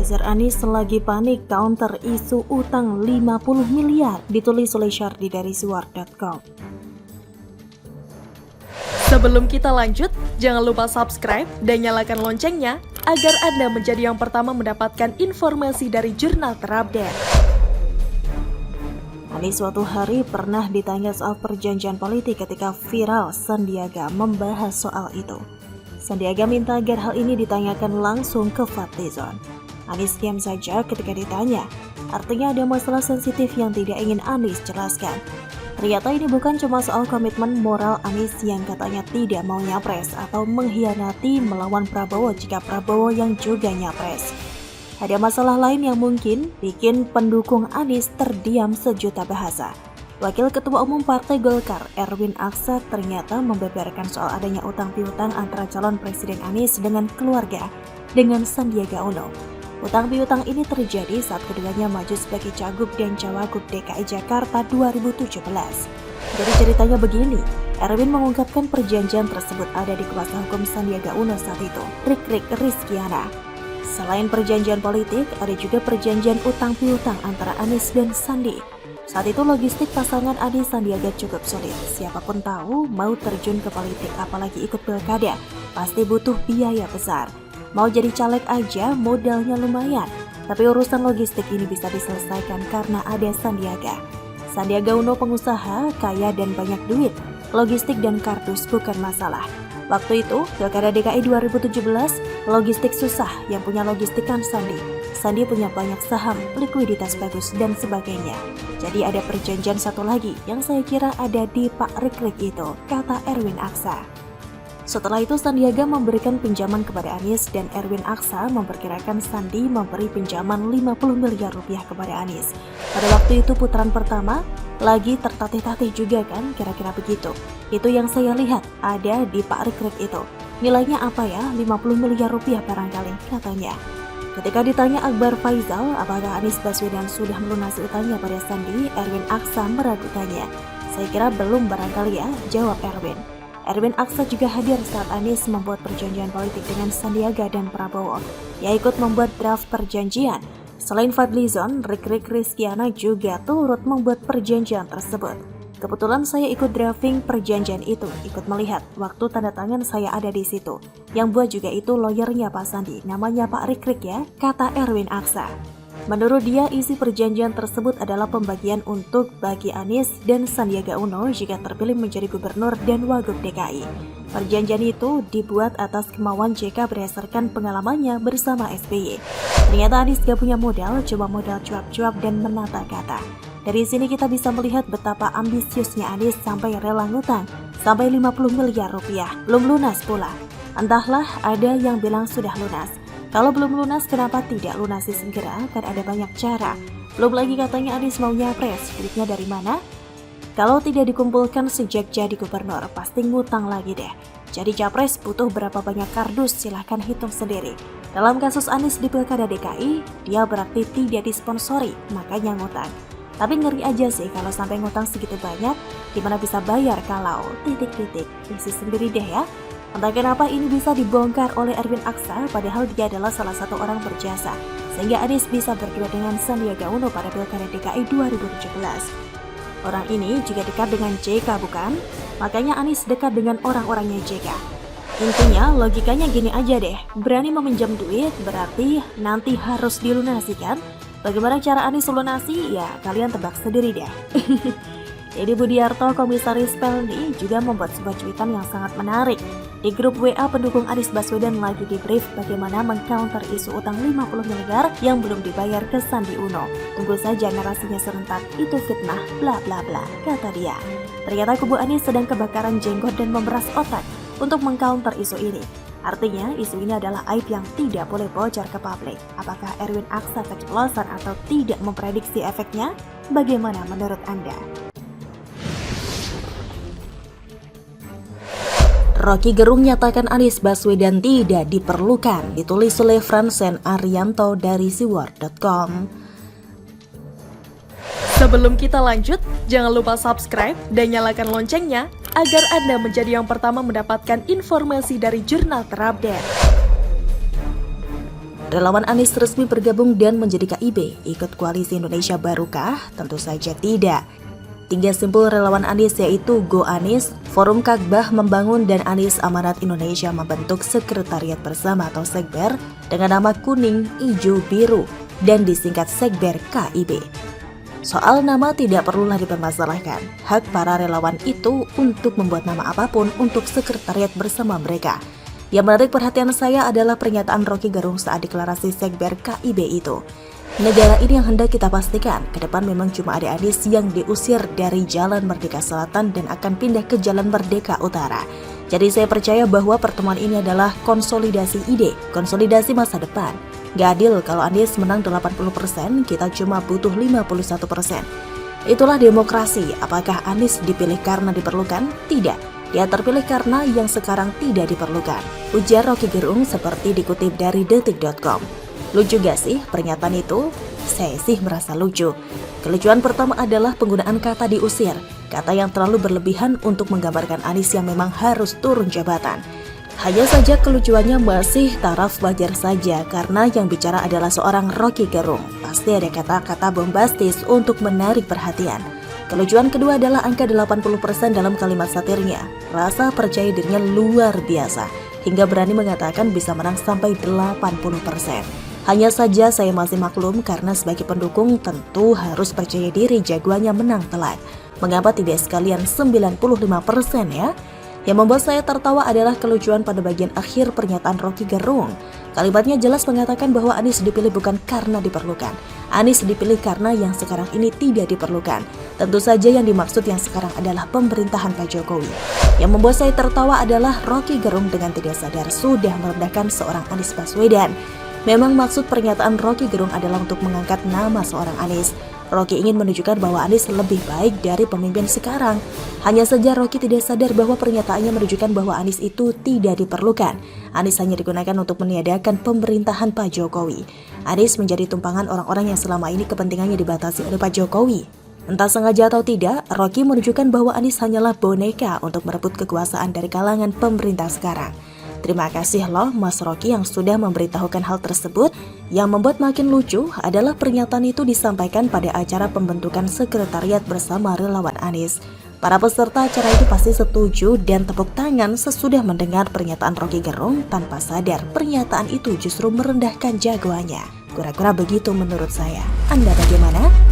Buzzer Anies lagi panik counter isu utang 50 miliar, ditulis oleh Syardi dari Siwar.com. Sebelum kita lanjut, jangan lupa subscribe dan nyalakan loncengnya agar Anda menjadi yang pertama mendapatkan informasi dari jurnal terupdate. Anies suatu hari pernah ditanya soal perjanjian politik ketika viral Sandiaga membahas soal itu. Sandiaga minta agar hal ini ditanyakan langsung ke Fadlizon. Anies diam saja ketika ditanya, artinya ada masalah sensitif yang tidak ingin Anies jelaskan. Ternyata ini bukan cuma soal komitmen moral Anies yang katanya tidak mau nyapres atau mengkhianati melawan Prabowo jika Prabowo yang juga nyapres. Ada masalah lain yang mungkin bikin pendukung Anies terdiam sejuta bahasa. Wakil Ketua Umum Partai Golkar, Erwin Aksa, ternyata membeberkan soal adanya utang piutang antara calon Presiden Anies dengan keluarga dengan Sandiaga Uno. Utang piutang ini terjadi saat keduanya maju sebagai Cagup dan Cawagup DKI Jakarta 2017. Jadi ceritanya begini, Erwin mengungkapkan perjanjian tersebut ada di kuasa hukum Sandiaga Uno saat itu, Rikrik Rizkiana. Selain perjanjian politik, ada juga perjanjian utang piutang antara Anies dan Sandi. Saat itu logistik pasangan Anies Sandiaga cukup sulit. Siapapun tahu mau terjun ke politik apalagi ikut pilkada, pasti butuh biaya besar. Mau jadi caleg aja modalnya lumayan, tapi urusan logistik ini bisa diselesaikan karena ada Sandiaga. Sandiaga Uno pengusaha, kaya dan banyak duit. Logistik dan kardus bukan masalah. Waktu itu, Pilkada DKI 2017, logistik susah, yang punya logistik kan Sandi. Sandi punya banyak saham, likuiditas bagus, dan sebagainya. Jadi ada perjanjian satu lagi yang saya kira ada di Pak Rikrik itu, kata Erwin Aksa. Setelah itu Sandiaga memberikan pinjaman kepada Anies dan Erwin Aksa memperkirakan Sandi memberi pinjaman 50 miliar rupiah kepada Anies. Pada waktu itu putaran pertama, lagi tertatih-tatih juga kan, kira-kira begitu. Itu yang saya lihat ada di Pak Rikrik itu. Nilainya apa ya? 50 miliar rupiah barangkali, katanya. Ketika ditanya Akbar Faisal apakah Anies Baswedan sudah melunasi utangnya pada Sandi, Erwin Aksa meragukannya. Saya kira belum barangkali ya, jawab Erwin. Erwin Aksa juga hadir saat Anies membuat perjanjian politik dengan Sandiaga dan Prabowo. Ia ikut membuat draft perjanjian. Selain Fadlizon, Rikrik Rizkiana juga turut membuat perjanjian tersebut. Kebetulan saya ikut drafting perjanjian itu, ikut melihat. Waktu tanda tangan saya ada di situ. Yang buat juga itu lawyernya Pak Sandi, namanya Pak Rikrik ya, kata Erwin Aksa. Menurut dia, isi perjanjian tersebut adalah pembagian untuk bagi Anies dan Sandiaga Uno jika terpilih menjadi gubernur dan wagub DKI. Perjanjian itu dibuat atas kemauan JK berdasarkan pengalamannya bersama SBY. Ternyata Anies gak punya modal, cuma modal cuap-cuap dan menata kata. Dari sini kita bisa melihat betapa ambisiusnya Anies sampai rela ngutang, sampai 50 miliar rupiah, belum lunas pula. Entahlah, ada yang bilang sudah lunas. Kalau belum lunas, kenapa tidak lunasi segera? Kan ada banyak cara. Belum lagi katanya Anies mau nyapres, duitnya dari mana? Kalau tidak dikumpulkan sejak jadi gubernur, pasti ngutang lagi deh. Jadi capres butuh berapa banyak kardus, silahkan hitung sendiri. Dalam kasus Anies di Pilkada DKI, dia berarti tidak disponsori, makanya ngutang. Tapi ngeri aja sih kalau sampai ngutang segitu banyak, gimana bisa bayar kalau titik-titik. Isi sendiri deh ya. Entah kenapa ini bisa dibongkar oleh Erwin Aksa, padahal dia adalah salah satu orang berjasa, sehingga Anies bisa berdua dengan Sandiaga Uno pada Pilkada DKI 2017. Orang ini juga dekat dengan JK bukan? Makanya Anies dekat dengan orang-orangnya JK. Intinya logikanya gini aja deh, berani meminjam duit berarti nanti harus dilunasikan. Bagaimana cara Anies lunasi? Ya kalian tebak sendiri deh. Deddy Budiarto, Komisaris Pelni, juga membuat sebuah cuitan yang sangat menarik. Di grup WA pendukung Anies Baswedan lagi di brief bagaimana mengcounter isu utang 50 miliar yang belum dibayar ke Sandi Uno. Tunggu saja narasinya serentak, itu fitnah, bla bla bla, kata dia. Ternyata kubu Anies sedang kebakaran jenggot dan memeras otak untuk mengcounter isu ini. Artinya, isu ini adalah aib yang tidak boleh bocor ke publik. Apakah Erwin Aksa keceplosan atau tidak memprediksi efeknya? Bagaimana menurut Anda? Rocky Gerung nyatakan Anies Baswedan tidak diperlukan, ditulis oleh Fransen Arianto dari Siwar.com. Sebelum kita lanjut, jangan lupa subscribe dan nyalakan loncengnya agar Anda menjadi yang pertama mendapatkan informasi dari jurnal terupdate. Relawan Anies resmi bergabung dan menjadi KIB, ikut koalisi Indonesia Barukah? Tentu saja tidak. 3 simpul relawan Anies yaitu Go Anies, Forum Kakbah Membangun dan Anies Amanat Indonesia membentuk sekretariat bersama atau Sekber dengan nama kuning, hijau, biru dan disingkat Sekber KIB. Soal nama tidak perlulah dipermasalahkan. Hak para relawan itu untuk membuat nama apapun untuk sekretariat bersama mereka. Yang menarik perhatian saya adalah pernyataan Roky Gerung saat deklarasi Sekber KIB itu. Negara ini yang hendak kita pastikan, ke depan memang cuma ada Anies yang diusir dari Jalan Merdeka Selatan dan akan pindah ke Jalan Merdeka Utara. Jadi saya percaya bahwa pertemuan ini adalah konsolidasi ide, konsolidasi masa depan. Gak adil kalau Anies menang 80%, kita cuma butuh 51%. Itulah demokrasi. Apakah Anies dipilih karena diperlukan? Tidak. Dia terpilih karena yang sekarang tidak diperlukan. Ujar Roky Gerung seperti dikutip dari detik.com. Lucu gak sih pernyataan itu? Saya sih merasa lucu. Kelucuan pertama adalah penggunaan kata diusir, kata yang terlalu berlebihan untuk menggambarkan Anies yang memang harus turun jabatan. Hanya saja kelucuannya masih taraf wajar saja karena yang bicara adalah seorang Roky Gerung. Pasti ada kata-kata bombastis untuk menarik perhatian. Kelucuan kedua adalah angka 80% dalam kalimat satirnya. Rasa percaya dirinya luar biasa, hingga berani mengatakan bisa menang sampai 80%. Hanya saja saya masih maklum karena sebagai pendukung tentu harus percaya diri jagoannya menang telak. Mengapa tidak sekalian 95% ya? Yang membuat saya tertawa adalah kelucuan pada bagian akhir pernyataan Roky Gerung. Kalimatnya jelas mengatakan bahwa Anies dipilih bukan karena diperlukan. Anies dipilih karena yang sekarang ini tidak diperlukan. Tentu saja yang dimaksud yang sekarang adalah pemerintahan Pak Jokowi. Yang membuat saya tertawa adalah Roky Gerung dengan tidak sadar sudah merendahkan seorang Anies Baswedan. Memang maksud pernyataan Roky Gerung adalah untuk mengangkat nama seorang Anies. Roky ingin menunjukkan bahwa Anies lebih baik dari pemimpin sekarang. Hanya saja Roky tidak sadar bahwa pernyataannya menunjukkan bahwa Anies itu tidak diperlukan. Anies hanya digunakan untuk meniadakan pemerintahan Pak Jokowi. Anies menjadi tumpangan orang-orang yang selama ini kepentingannya dibatasi oleh Pak Jokowi. Entah sengaja atau tidak, Roky menunjukkan bahwa Anies hanyalah boneka untuk merebut kekuasaan dari kalangan pemerintah sekarang. Terima kasih loh Mas Roky yang sudah memberitahukan hal tersebut. Yang membuat makin lucu adalah pernyataan itu disampaikan pada acara pembentukan sekretariat bersama relawan Anies. Para peserta acara itu pasti setuju dan tepuk tangan sesudah mendengar pernyataan Roky Gerung tanpa sadar pernyataan itu justru merendahkan jagoannya. Kura-kura begitu menurut saya. Anda bagaimana?